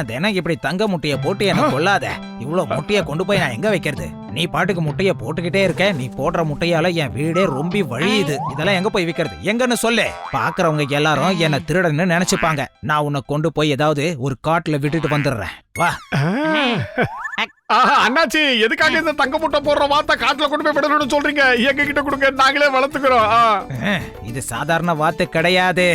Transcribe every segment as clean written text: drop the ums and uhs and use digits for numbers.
தினம் இப்படி தங்க முட்டைய போட்டு என்ன கொள்ளாத. இவ்வளவு முட்டைய கொண்டு போய் நான் எங்க வைக்கிறது? நீ பாட்டுக்கு முட்டைய போட்டுக்கிட்டே இருக்க. நீ போடுற முட்டையால என் வீடே ரொம்ப வழியுது. இதெல்லாம் எங்க போய் விக்கிறது? எங்கன்னு சொல்லு. பாக்குறவங்க எல்லாரும் என்ன திருடன்னு நினைச்சுப்பாங்க. நான் உன்னை கொண்டு போய் ஏதாவது ஒரு காட்டுல விட்டுட்டு வந்துடுறேன். வா. அண்ணாச்சி, எதுக்காக இந்த தங்க முட்டை போடுற வார்த்தை காட்டுல கொண்டு போய் விடணும்னு சொல்றீங்க? எங்க கிட்ட கொடுங்க, நாங்களே வளர்த்துக்கிறோம். இது சாதாரண வார்த்தை கிடையாது.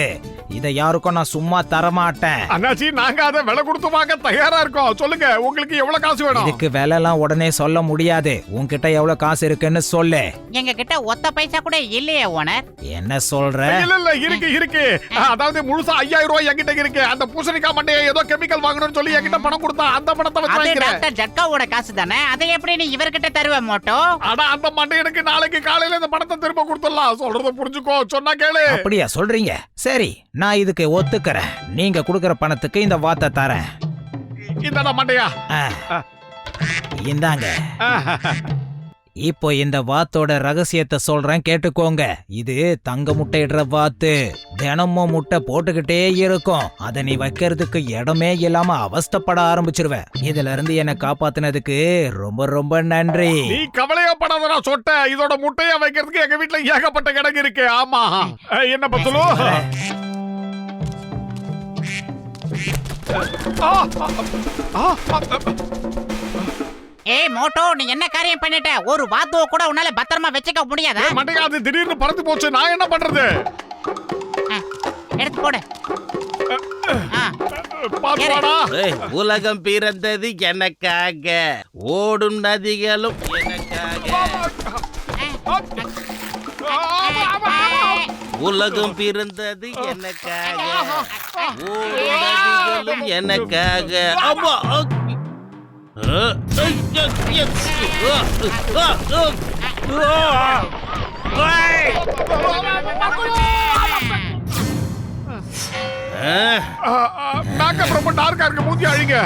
இத யாருக்கும் நான் சும்மா தரமாட்டேன். அண்ணாச்சி, நாங்க அதை விலை கொடுத்து வாங்க தயாரா இருக்கோம். சொல்லுங்க, உங்களுக்கு எவ்வளவு காசு வேணும்? இதுக்கு விலை எல்லாம் உடனே சொல்ல முடியாது. உன்கிட்ட எவ்வளவு காசு இருக்குன்னு சொல்லு. எங்க கிட்ட ஒத்த பைசா கூட இல்லையே ஓனர். என்ன சொல்ற? இல்ல இருக்கு. அதாவது முழுசா 5000 ரூபாய் என்கிட்ட இருக்கு. அந்த பூசணிக்காய் மண்டையை ஏதோ கெமிக்கல் வாங்கணும்னு சொல்லி என்கிட்ட பணம் கொடுத்தா அந்த பணத்தை வச்சு வாங்கிக்கிறேன். டாக்டர் ஜட்காவோட காசு தானே, அதை எப்படி நீ இவர்கிட்ட தருவ மோட்டோ? ஆனா அந்த மண்டை எனக்கு நாளைக்கு காலையில இந்த பணத்தை திரும்ப கொடுத்துடலாம். சொல்றத புரிஞ்சுக்கோ, சொன்னா கேளு. அப்படியா சொல்றீங்க? சரி, நான் இதுக்கு ஒத்துக்கிறேன். நீங்க கொடுக்கற பணத்துக்கு இந்த வார்த்தை தரேன். இந்தாடா மண்டையா. இந்தாங்க. இப்போ இந்த வாத்தோட ரகசியத்தை சொல்றேன், கேட்டுக்கோங்க. இது தங்க முட்டையிடுற வாத்து. தினமும் முட்டை போட்டுக்கிட்டே இருக்கும். அதை நீ வைக்கிறதுக்கு இடமே இல்லாம அவஸ்தைப்பட ஆரம்பிச்சிருவ. இதுல இருந்து என்ன காப்பாத்தினதுக்கு ரொம்ப ரொம்ப நன்றி. நீ கவலையா படாதடா சொட்ட. இதோட முட்டைய வைக்கிறதுக்கு எங்க வீட்டுல ஏகப்பட்ட கிடங்கு இருக்கு. ஆமா, என்ன பத்தலோ? ஏய் மோட்டோ, நீ என்ன காரியம் பண்ணிட்ட? ஒரு வாத்துவ கூட உன்னால பத்திரமா வச்சுக்க முடியாதா? மண்டையா, அது திடீர்னு பறந்து போச்சு. நான் என்ன பண்றது? எடுத்து போடு. உலகம் பிறந்தது எனக்காக, ஓடும் நதிகளும் எனக்காக. உலகம் பிறந்தது எனக்காக, ஓடும் நதிகளும் எனக்காக. அம்மா, மேக்கப் ரொம்ப டார்க்கா இருக்கு. மூஞ்சி அழிங்க.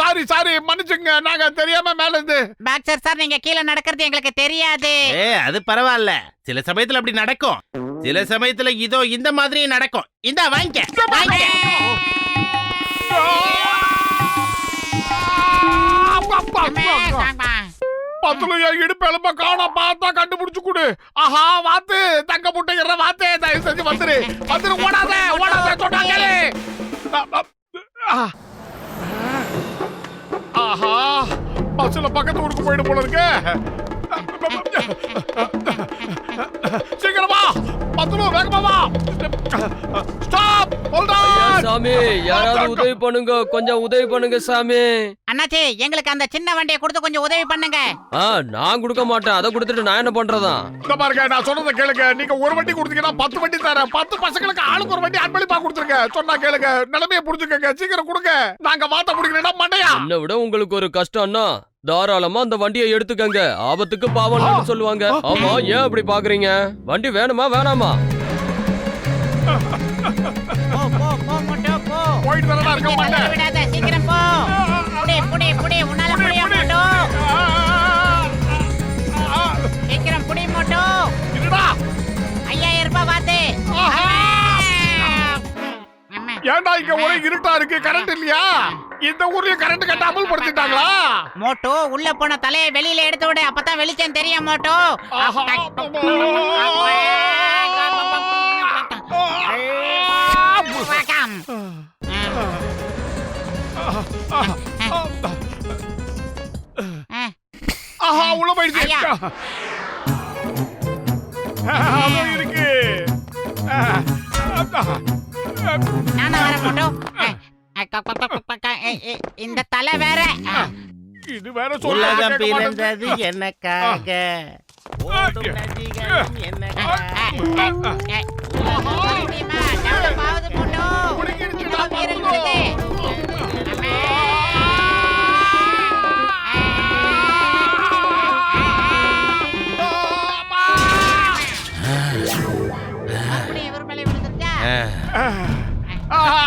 சாரி மன்னிச்சுங்க, நாங்க தெரியாம மேல இருந்து. பாக்ஸர் சார், நீங்க கீழே நடக்கிறது எங்களுக்கு தெரியாது. அது பரவாயில்ல. சில சமயத்துல அப்படி நடக்கும். சில சமயத்துல இதோ இந்த மாதிரி நடக்கும். இந்த வாங்கிக்க. இடுப்பு எலும்ப காண பார்த்தா கண்டுபிடிச்சு கொடு. ஆஹா, வாத்து, தங்க முட்டைகிற வாத்து, தயவு செஞ்சு வந்துரு. ஓடாத சொன்னாங்க. ஆஹா, பஸ்ல பக்கத்து ஊருக்கு போயிடு போல இருக்கு. சீக்கிரமா பத்துலு, வேகமா வா. Stop, hold on. சாமி, யாராவது உதவி பண்ணுங்க, கொஞ்சம் உதவி பண்ணுங்க சாமி. அண்ணாச்சி, எங்களுக்கு அந்த சின்ன வண்டியை கொடுத்து கொஞ்சம் உதவி பண்ணுங்க. நான் கொடுக்க மாட்டேன். அதை கொடுத்துட்டு நான் என்ன பண்றதா? இந்த பாருங்க, நான் சொல்றத கேளுங்க. நீங்க ஒரு வண்டி கொடுத்தீங்கன்னா 10 வண்டி தரேன். 10 பசங்களுக்கு ஆளுக்கு ஒரு வண்டி அன்பளிப்பா கொடுத்துருங்க. சொன்னா கேளுங்க, நிலைமையை புரிஞ்சுக்கங்க. சீக்கிரம் கொடுங்க. நாங்க வாத்த முடிக்கிறேன்னா மண்டையா. என்ன விட உங்களுக்கு ஒரு கஷ்டம்னா தாராளமா அந்த வண்டியை எடுத்துக்கங்க. ஆபத்துக்கு பாவம் சொல்லுவாங்க. ஆமா, ஏன் அப்படி பாக்குறீங்க? வண்டி வேணுமா வேணாமா? போயிட்டு வரலாம் இருக்க மாட்டேன். விடாத, சீக்கிரம் போ. புடி, உன்னால முடியும் மோட்டோ. சீக்கிரம் புடி மோட்டோ. இருடா. 5000 ரூபாய் வாத்து. ஏன்டா இங்க ஒரே இருட்டா இருக்கு? கரண்ட் இல்லையா? இந்த ஊர்லயும் கரண்ட் கட்ட அமல்படுத்திட்டாங்களா? மோட்டோ, உள்ள போன தலையை வெளியில எடுத்து விடு. அப்பதான் வெளிச்சம் தெரியும் மோட்டோ. ஆஹா, உள்ள போயிடுச்சு. இருக்கு. நானா வர மோட்டோ. இந்த தலை வேற. இது வேற உலகம் பிறந்தது எனக்காக, ஓடும் நதிகளும் எனக்காக.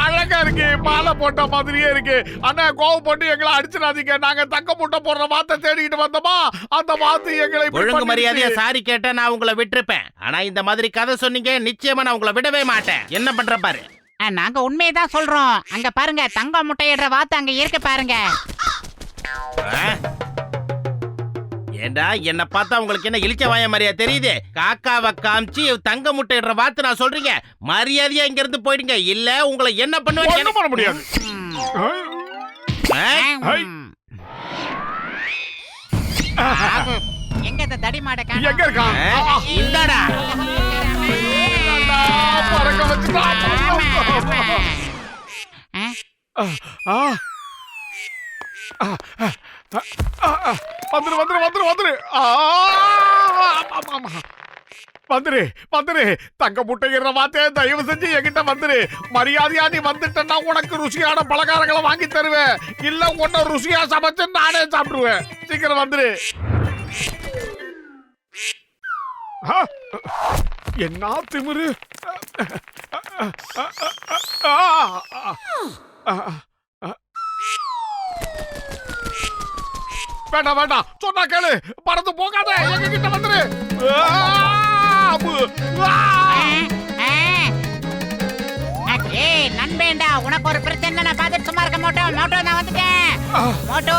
அழகா இருக்கு, மாலை போட்ட மாதிரியே இருக்கு. அண்ணா கோவம் போட்டு எங்களை அடிச்சிடாதீங்க. நாங்க தங்க முட்டை போடுற வாத்தை தேடிக்கிட்டு வந்தோமா, அந்த வாத்து எங்களை இப்படி ஒழுங்கு மரியாதையா பண்ணிடுச்சு. சாரி கேட்டா நான் உங்களை விட்டுருப்பேன். ஆனா இந்த மாதிரி கதை சொன்னீங்க, நிச்சயமா நான் உங்களை விடவே மாட்டேன். என்ன பண்ற பாரு. நாங்க உண்மையதான் சொல்றோம். அங்க பாருங்க, தங்க முட்டையிடுற வாத்து அங்க இருக்கு பாருங்க. ஏண்டா என்ன பார்த்தா உங்களுக்கு என்ன இழிச்ச வாய மாதிரியா தெரியுது? காக்காவை காமிச்சு தங்க முட்டையிடுற வாத்து நான் சொல்றீங்க. மரியாதையா இங்க இருந்து போயிடுங்க, இல்ல உங்களை என்ன பண்ணுவேன் ஒண்ணும் பண்ண முடியாது. எங்க இந்த தடி மாட எங்க இருக்கான்? இந்தாடா. பறக்க வச்சுட்டான். வந்துரு வந்துரு வந்துரு வந்துரு. வந்துரு வந்துரு. தங்க முட்டைகிற வாத்தே, தயவு செஞ்சு என்கிட்ட வந்துரு. மரியாதையா நீ வந்துட்டா உனக்கு ருசியான பலகாரங்களை வாங்கி தருவேன். இல்ல உன்ன ருசியா சமைச்சு நானே சாப்பிடுவேன். சீக்கிரம் வந்துரு. என்ன திமிரு. வேண்டாம் வேண்டாம், சொன்னா கேளு. பறந்து போகாத, எங்க கிட்ட வந்துரு. நண்பேண்டா, உனக்கு ஒரு பிரச்சனை நான் பார்த்துட்டு சும்மா இருக்க மாட்டோம். மோட்டோ நான் வந்துட்டேன். மோட்டோ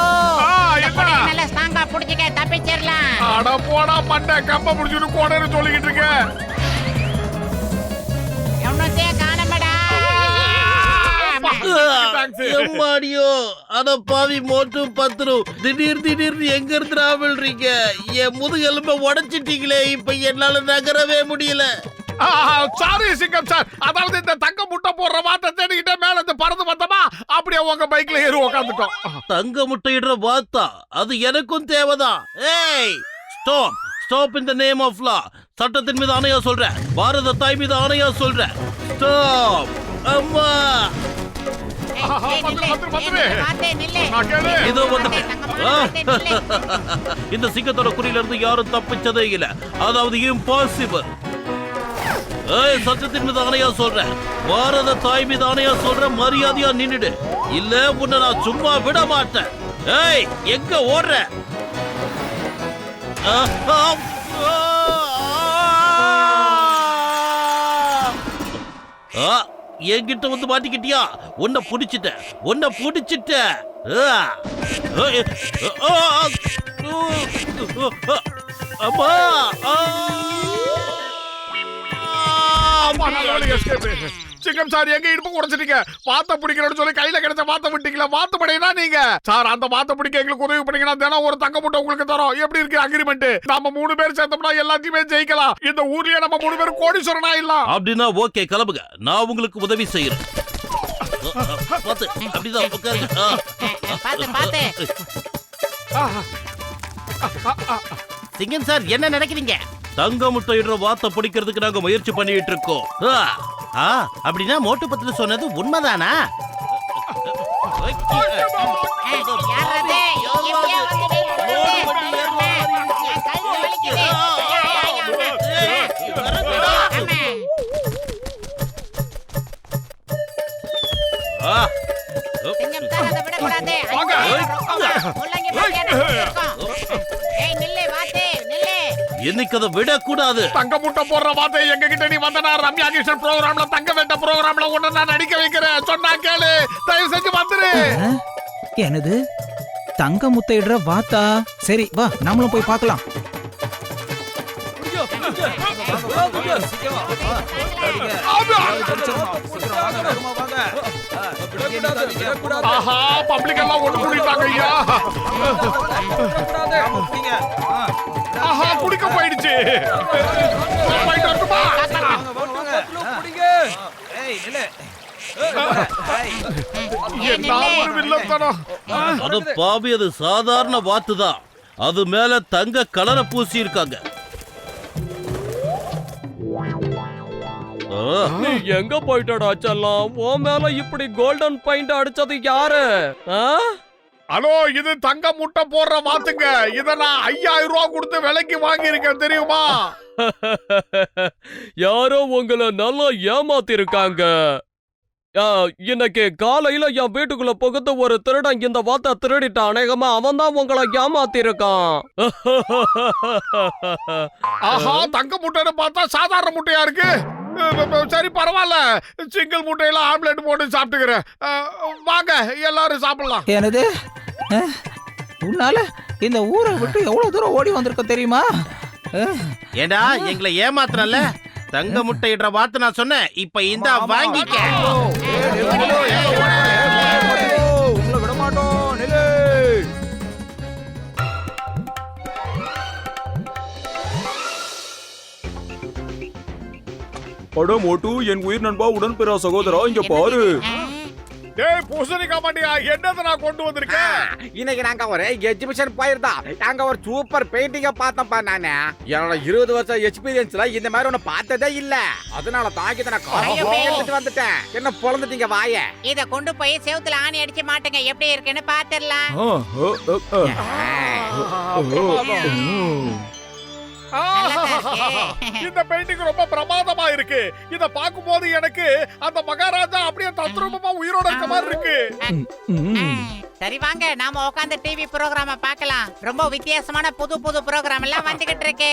நல்ல ஸ்ட்ராங்கா புடிச்சுக்க, தப்பிச்சிடலாம். அட போடா மண்டை, கம்ப புடிச்சுட்டு கோடன்னு சொல்லிக்கிட்டு இருக்க. எவனத்தையே காணமடா. எம்மாடியோ, அட பாவி மோட்டு பத்துரும். திடீர்னு எங்க இருந்து ராவல்றீங்க? என் முதுகெலும்ப உடைச்சிட்டீங்களே, இப்ப என்னால நகரவே முடியல. சாரி சிங்கம் சார், அதாவது இந்த தங்க முட்டை போடுற வாத்தை தேடிக்கிட்டே மேல இருந்து பறந்து வந்தோமா, அப்படியே உங்க பைக்ல ஏறி உட்காந்துட்டோம். தங்க முட்டையிடுற வாத்தா? அது எனக்கும் தேவைதான். ஏய் stop stop, in the name of law. சட்டத்தின் மீது ஆணையா சொல்றேன், பாரத தாய் மீது ஆணையா சொல்றேன். ஸ்டாப். அம்மா இதோ வந்து இந்த சிங்கத்தோட குறியில இருந்து யாரும் தப்பிச்சதே இல்ல. அதாவது இம்பாசிபிள். ஏய், சட்டத்தின் மீது ஆணையா சொல்றேன், பாரத தாய் மீது ஆணையா சொல்றேன், மரியாதையா நின்னுடு, இல்ல உன்னை நான் சும்மா விட மாட்டேன். ஏய், எங்க ஓடுற? என்கிட்ட வந்து மாட்டிக்கிட்டியா? உன்னை புடிச்சிட்ட. அம்மா சிங்கம் சார், எங்க இடுப்பு குறைச்சிட்டீங்க. வாத்த பிடிக்கிறேன்னு சொல்லி கையில கிடைச்ச வாத்த விட்டீங்களா? வாத்து படையினா நீங்க சார். அந்த வாத்த பிடிக்க எங்களுக்கு உதவி பண்ணீங்கன்னா தினம் ஒரு தங்க முட்டை உங்களுக்கு தரோம். எப்படி இருக்கு அக்ரிமெண்ட்? நம்ம 3 பேர் சேர்ந்தோம்னா எல்லாத்தையுமே ஜெயிக்கலாம். இந்த ஊர்லயே நம்ம 3 பேரும் கோடீஸ்வரனா இல்ல. அப்படின்னா ஓகே, கிளம்புங்க, நான் உங்களுக்கு உதவி செய்யறேன். அப்படிதான் உட்காருங்க. சிங்கம் சார், என்ன நடக்கிறீங்க? தங்க முட்டையிடுற வாத்த பிடிக்கிறதுக்கு நாங்க முயற்சி பண்ணிட்டு இருக்கோம். அப்படின்னா மோட்டு பத்துல சொன்னது உண்மைதானா? என்னைக்கு அதை விடக்கூடாது. தங்க முட்டை போடுற வார்த்தை எங்க கிட்ட நீ வந்தனா ரம்யா கிருஷ்ணன் ப்ரோகிராம்ல, தங்க வேட்ட ப்ரோகிராம்ல உன்னை நான் நடிக்க வைக்கிறேன். சொன்னா கேளு, தயவு செஞ்சு வந்துரு. என்னது தங்க முட்டையிடுற வாத்தா? சரி வா, நாமளும் போய் பார்க்கலாம். ஆஹா, பப்ளிக் எல்லாம் ஒண்ணு கூடிட்டாங்க ஐயா. ஆஹா, குடிக்க போயிடுச்சு. போயிட்டு வரட்டுமா? என்ன ஒரு வில்லத்தனம். அது பாவி, அது சாதாரண வாத்துதான். அது மேல தங்க கலரை பூசி இருக்காங்க. நீ எங்க போயிட்டடா செல்லம்? உன் மேல இப்படி கோல்டன் பாயிண்ட் அடிச்சது யாரு? ஹலோ, இது தங்க முட்டை போடுற வாத்துங்க. இத நான் 5000 ரூபாய் கொடுத்து விலைக்கு வாங்கி இருக்கேன், தெரியுமா? யாரோ உங்களை நல்லா ஏமாத்தி இருக்காங்க. இன்னைக்கு காலையில என் வீட்டுக்குள்ள புகுந்து ஒரு திருடன் இந்த வார்த்தை திருடிட்டான். அநேகமா அவன் தான் உங்களை ஏமாத்தி இருக்கான். ஆஹா, தங்க முட்டைன்னு பார்த்தா சாதாரண முட்டையா இருக்கு. சரி பரவாயில்ல, சிங்கிள் முட்டையில ஆம்லெட் போட்டு சாப்பிட்டுக்கிறேன். வாங்க எல்லாரும் சாப்பிடலாம். எனது உன்னால இந்த ஊரை விட்டு எவ்வளவு தூரம் ஓடி வந்திருக்க தெரியுமா? ஏண்டா எங்களை ஏமாத்துறல? தங்க முட்டையிடுற வார்த்தை நான் சொன்னேன். இப்ப இந்த வாங்கிக்க. உங்களை விட மாட்டோம். நில்லு. அட மோட்டு, என் உயிர் நண்பா, உடன்பிறா சகோதரா, இங்க பாரு. டேய் பூசணிக்கா மாட்டியா, என்னத நான் கொண்டு வந்திருக்கேன்? இன்னைக்கு நாங்க ஒரு எக்ஸிபிஷன் போயிருந்தோம். அங்க ஒரு சூப்பர் பெயிண்டிங்க பார்த்தப்பா. நானு என்னோட 20 வருஷம் எக்ஸ்பீரியன்ஸ்ல இந்த மாதிரி ஒண்ணு பார்த்ததே இல்ல. அதனால தாக்கி நான் எடுத்துட்டு வந்துட்டேன். என்ன பொழந்துட்டீங்க வாய. இத கொண்டு போய் செவுத்துல ஆணி அடிச்சு மாட்டுங்க, எப்படி இருக்குன்னு பாத்துடலாம். இந்த பெயிண்டிங் ரொம்ப பிரமாதமா இருக்கு. இத பாக்கும்போது எனக்கு அந்த மகாராஜா அப்படியே தத்ரூபமா உயிரோட இருக்க மாதிரி இருக்கு. சரி வாங்க நாம உட்கார்ந்து டிவி ப்ரோகிராம பார்க்கலாம். ரொம்ப வித்தியாசமான புது புது ப்ரோகிராம் எல்லாம் வந்துகிட்டு இருக்கு.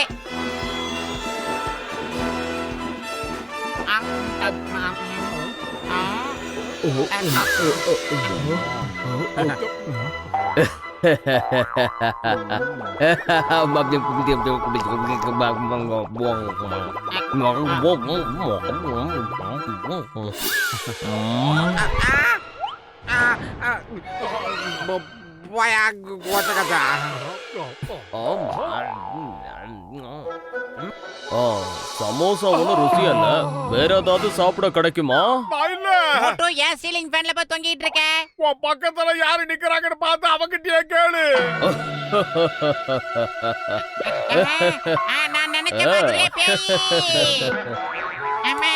சமோசா ஒன்னும் ருசியா இல்ல. வேற ஏதாவது சாப்பிட கிடைக்குமா? மோட்டோ ஏன் சீலிங் ஃபேன்ல போய் தொங்கிட்டு இருக்க? உன் பக்கத்துல யாரு நிக்கறாங்கன்னு பார்த்து அவங்கிட்டயே கேளு. நான் நினைச்ச மாதிரியே பேய். அம்மா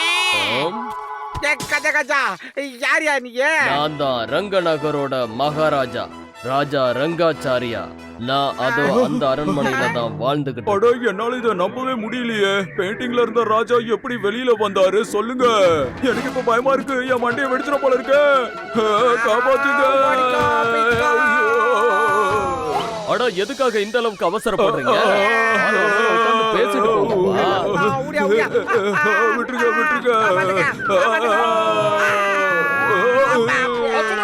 யாரியா நீ? நான் தான் ரங்கநகரோட மகாராஜா, ராஜா ரங்காச்சாரியா. நான் அதோ அந்த அரண்மனையில தான் வாழ்ந்துகிட்டு. அட, என்னால இத நம்பவே முடியலையே. பெயிண்டிங்ல இருந்த ராஜா எப்படி வெளியில வந்தாரு சொல்லுங்க. எனக்கு இப்ப பயமா இருக்கு. என் மண்டைய வெடிச்சிட போல இருக்கு. காப்பாத்துங்க. அட, எதுக்காக இந்த அளவுக்கு அவசரப்படுறீங்க? உட்கார்ந்து பேசிட்டு போங்கப்பா. விட்டுருங்க விட்டுருங்க.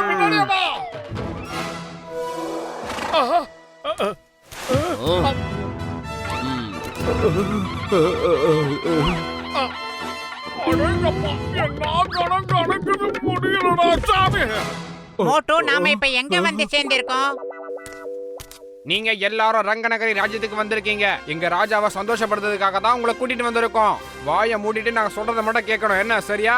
பின்னாடியே வா. மோட்டோ நாம இப்ப எங்க வந்து சேர்ந்திருக்கோம்? நீங்க எல்லாரும் ரங்கநகரி ராஜ்யத்துக்கு வந்திருக்கீங்க. எங்க ராஜாவை சந்தோஷப்படுத்துறதுக்காக தான் உங்களை கூட்டிட்டு வந்திருக்கோம். வாயை மூடிட்டு நாங்க சொல்றதை மட்டும் கேட்கணும். என்ன சரியா?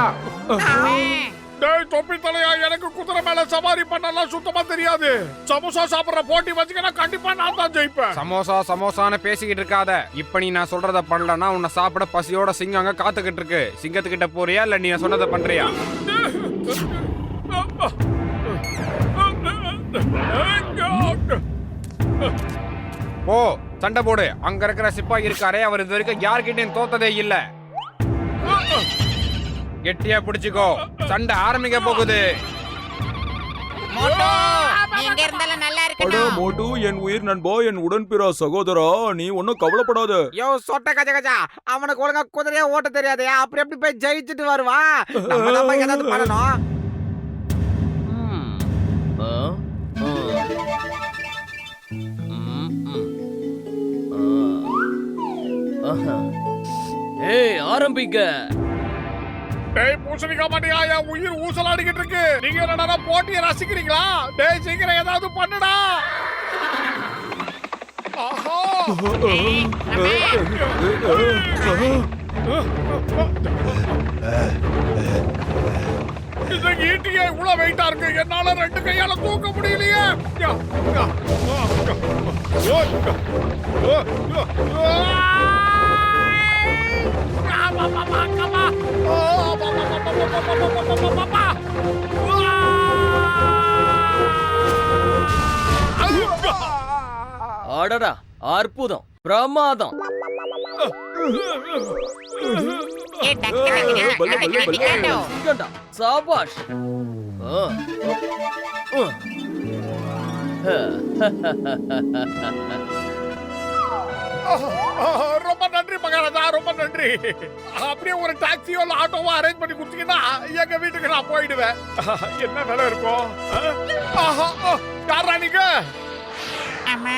டேய் தொப்பி தலையா, எனக்கு குதிரை மேல சவாரி பண்ணலாம் சுத்தமா தெரியாது. சமோசா சாப்பிடுற போட்டி வச்சுக்கினா கண்டிப்பா நான் தான் ஜெயிப்பேன். சமோசா சமோசான்னு பேசிக்கிட்டு இருக்காத. இப்ப நீ நான் சொல்றத பண்ணலன்னா உன்னை சாப்பிட பசியோட சிங்கம் அங்க காத்துக்கிட்டு இருக்கு. சிங்கத்துக்கிட்ட போறியா இல்ல நீ சொன்னதை பண்றியா? ஓ, சண்டை போடு. அங்க இருக்கிற சிப்பாய் இருக்காரே, அவர் இது வரைக்கும் யார்கிட்டயும் தோத்ததே இல்ல. கெட்டியா பிடிச்சுக்கோ, சண்டை ஆரம்பிக்க போகுது. மோட்டோ நீங்க இருந்தாலும் நல்லா அட இருக்கணும். மோட்டு, என் உயிர் நண்பா, என் உடன்பிறா சகோதரா, நீ ஒன்னும் கவலைப்படாத. யோ சொட்ட கஜ கஜா, அவனுக்கு ஒழுங்கா குதிரையா ஓட்ட தெரியாது. அப்புறம் எப்படி போய் ஜெயிச்சுட்டு வருவான்? நம்ம தான் ஏதாவது பண்ணணும். ஏய், ஆரம்பிங்க. டேய் பூசணிக்கா மாட்டியா, என் உயிர் ஊசலாடிக்கிட்டு இருக்கு. நீங்க என்னடா போட்டியை ரசிக்கிறீங்களா? டேய் சீக்கிரம் ஏதாவது பண்ணுடா. ஆஹா, இந்த ஈட்டியே இவ்வளவு வெயிட்டா இருக்கு. என்னால 2 கையால தூக்க முடியலையே. அடடா, அற்புதம், பிரமாதம். ஏ டக்கு டக்கு இங்கடா சாபாஷ் ரொம்ப நன்றி மகாராஜா, ரொம்ப நன்றி. அப்படியே ஒரு டாக்ஸியோ இல்ல ஆட்டோவோ அரேஞ்ச் பண்ணி கொடுத்தீங்கன்னா எங்க வீட்டுக்கு நான் போயிடுவேன். என்ன வேலை இருக்கும்? யாரா நீங்க? அம்மா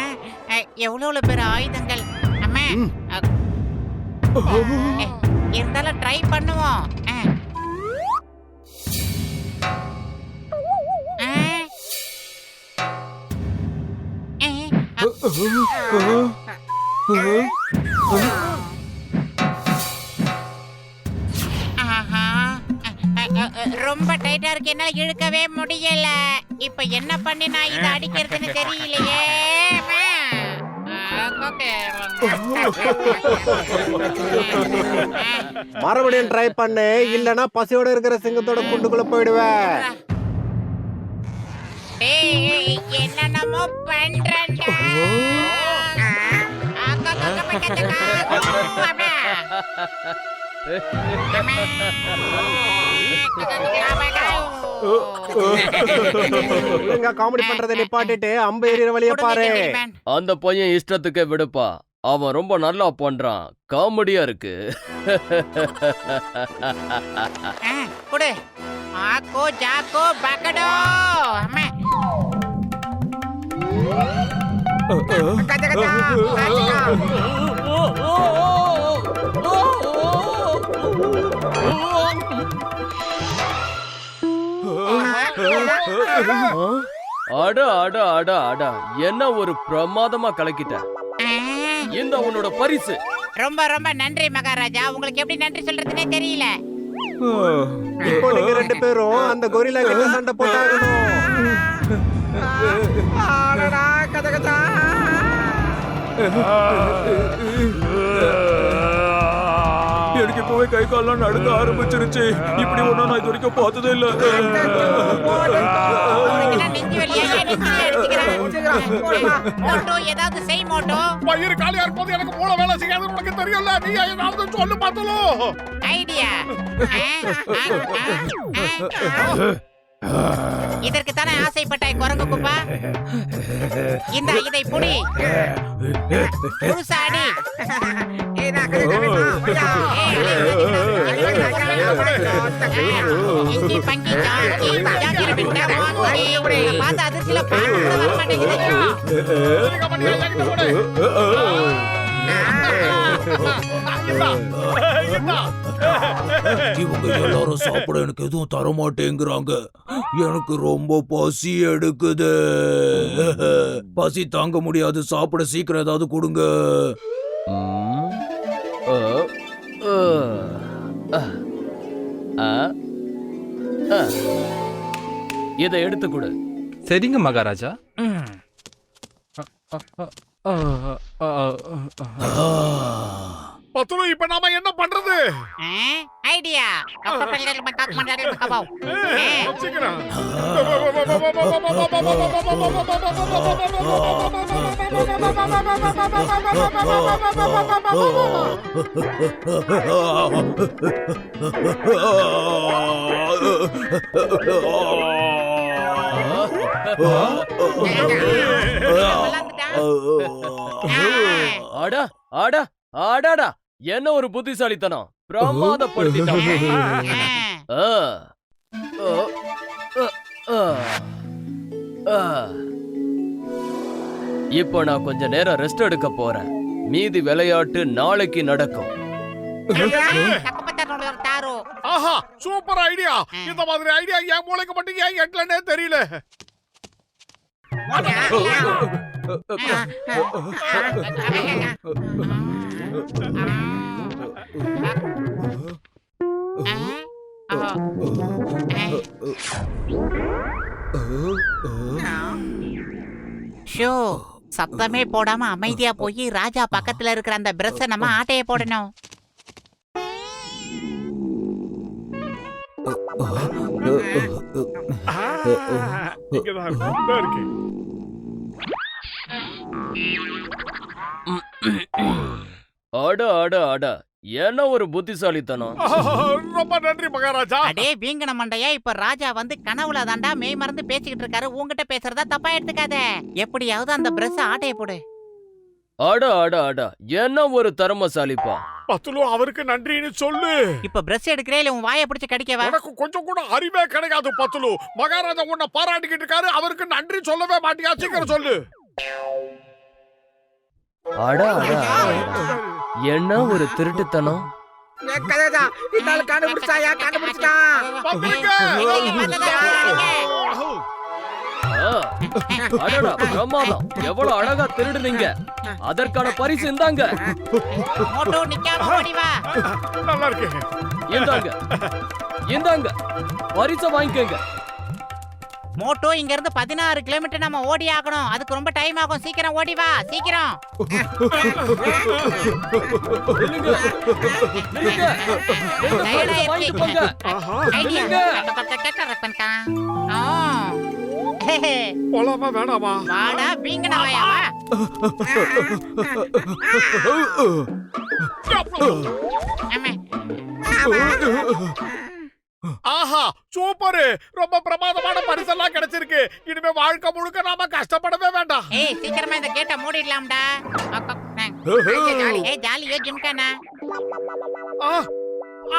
எவ்வளவு பேர் ஆயுதங்கள் அம்மா. இருந்தாலும் ட்ரை பண்ணுவோம். ரொம்ப டைட்டா இருக்கு, என்னால இழுக்கவே முடியல. இப்ப என்ன பண்ணி நான் இதை அடிக்கிறதுன்னு தெரியலையே. மறுபடியும் ட்ரை பண்ணு, இல்லனா பசியோட இருக்கிற சிங்கத்தோட குண்டுக்குள்ள போயிடுவேன். என்னென்னமோ பண்றேன்டா. காமெடி பண்றதை நிப்பாட்டிட்டு அம்பு எறிகிற வழிய பாரு. அந்த பையன் இஷ்டத்துக்கு விடுப்பா, அவன் ரொம்ப நல்லா பண்றான், காமெடியா இருக்கு. குடு ஆக்கோ ஜாக்கோ பக்கடோ. அம்மா அட அட அட அட, என்ன ஒரு பிரமாதமா கலக்கிட்ட. இந்த உன்னோட பரிசு. ரொம்ப ரொம்ப நன்றி மகாராஜா, உங்களுக்கு எப்படி நன்றி சொல்றதுனே தெரியல. இப்போ நீங்க ரெண்டு பேரும் அந்த கொரில்லா கிட்ட சண்டை போட்டாகணும். எனக்கு இப்பவே கை கால்லாம் நடுங்க ஆரம்பிச்சிருச்சு. இப்படி ஒண்ணா நான் இது வரைக்கும் பார்த்ததே இல்ல. ஏதாவது செய் மோட்டோ. வயிறு காலியா இருக்கும்போது எனக்கு மூளை வேலை செய்யாது, உனக்கு தெரியல. நீ ஏதாவது சொல்லு பார்த்தலும் ஐடியா. இதற்கு தானே ஆசைப்பட்டாய் குரங்கு குப்பா. இந்த இதை புடி புருசாடி. இஞ்சி பங்கி ஜாக்கி ஜாக்கிர பிட்டா வாங்கி பார்த்து அதிர்ச்சியில பாட்டு கூட வர மாட்டேங்குது. இவங்க எல்லாரும் சாப்பிட எனக்கு எதுவும் தர மாட்டேங்கிறாங்க. எனக்கு ரொம்ப பசி எடுக்குது. பசி தாங்க முடியாது, சாப்பிட சீக்கிரம் ஏதாவது கொடுங்க. இதை எடுத்து கொடு. சரிங்க மகாராஜா. பத்துலு, இப்ப நாம என்ன பண்றது? ஐடியா. சீக்கிரம். அடா அடா அடாடா, என்ன ஒரு புத்திசாலித்தனம். பிரமாதப்படுத்திட்டான். இப்போ நான் கொஞ்ச நேரம் ரெஸ்ட் எடுக்க போறேன். மீதி விளையாட்டு நாளைக்கு நடக்கும். ஆஹா, சூப்பர் ஐடியா. இந்த மாதிரி ஐடியா என் மூளைக்கு மட்டும் ஏன் எட்டலன்னே தெரியல. ஷோ, சத்தமே போடாம அமைதியா போய் ராஜா பக்கத்துல இருக்கிற அந்த பிரஷ நம்ம ஆட்டைய போடணும். அட அட அட, என்ன ஒரு புத்திசாலித்தனம். ரொம்ப நன்றி மகாராஜா. அடே வீங்கன மண்டையா, இப்ப ராஜா வந்து கனவுல தாண்டா மெய் மறந்து பேசிக்கிட்டு இருக்காரு. உன்கிட்ட பேசுறதா தப்பா எடுத்துக்காத. எப்படியாவது அந்த பிரஸ் ஆட்டைய போடு. அட அட அட, என்ன ஒரு திறமசாலிப்பா. பத்துலு அவருக்கு நன்றின்னு சொல்லு. இப்ப பிரஸ் எடுக்கிறே இல்ல உன் வாயை பிடிச்சு கடிக்கவா? உனக்கு கொஞ்சம் கூட அறிவே கிடைக்காது பத்துலு. மகாராஜா உன்னை பாராட்டிக்கிட்டு இருக்காரு, அவருக்கு நன்றி சொல்லவே மாட்டியா? சீக்கிரம் சொல்லு. அட அட அட, என்ன ஒரு திருட்டுத்தனம். கண்டுபிடிச்சாயா? கண்டுபிடிச்சிட்டான். பத்துலுங்க. ஆ, அடடா, பிரமாதம். எவ்வளவு அழகா திருடுனீங்க. அதற்கான பரிசு இந்தாங்க. மோட்டோ நிக்காம ஓடி வா. நல்லா இருக்கு. இந்தாங்க இந்தாங்க, பரிசை வாங்கிக்கோங்க. மோட்டோ இங்க இருந்து 16 கிலோமீட்டர் நம்ம ஓடி ஆகணும். அதுக்கு ரொம்ப டைம் ஆகும். சீக்கிரம் ஓடி வா, சீக்கிரம். நில்லுங்க, நில்லுங்க. பரிசை வாங்கிட்டு போங்க. ஐடியா. போலாமா வேணாமா? வாடா வீங்கனவாயா வா. ஆஹா சூப்பர். ரொம்ப பிரமாதமான பரிசெல்லாம் கிடைச்சிருக்கு. இனிமே வாழ்க்கை முழுக்க நாம கஷ்டப்படவே வேண்டாம். ஏய் சீக்கிரமா இந்த கேட்ட மூடிடலாம்டா. ஏய் ஜாலியா ஜிம்கானா.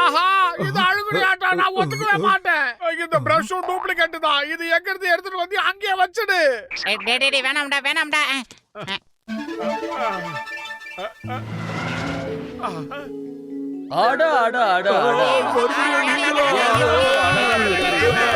ஆஹா இது அழுகுறி ஆட்டம், நான் ஒத்துக்கவே மாட்டேன். இந்த பிரஷும் டூப்ளிகேட் தான். இது எங்க இருந்து எடுத்துட்டு வந்து அங்கேயே வச்சுடு. டேய் டேய் வேணாம்டா வேணாம்டா. அட அட அட அட, எவ்வளவு அழகா திருடுறீங்க.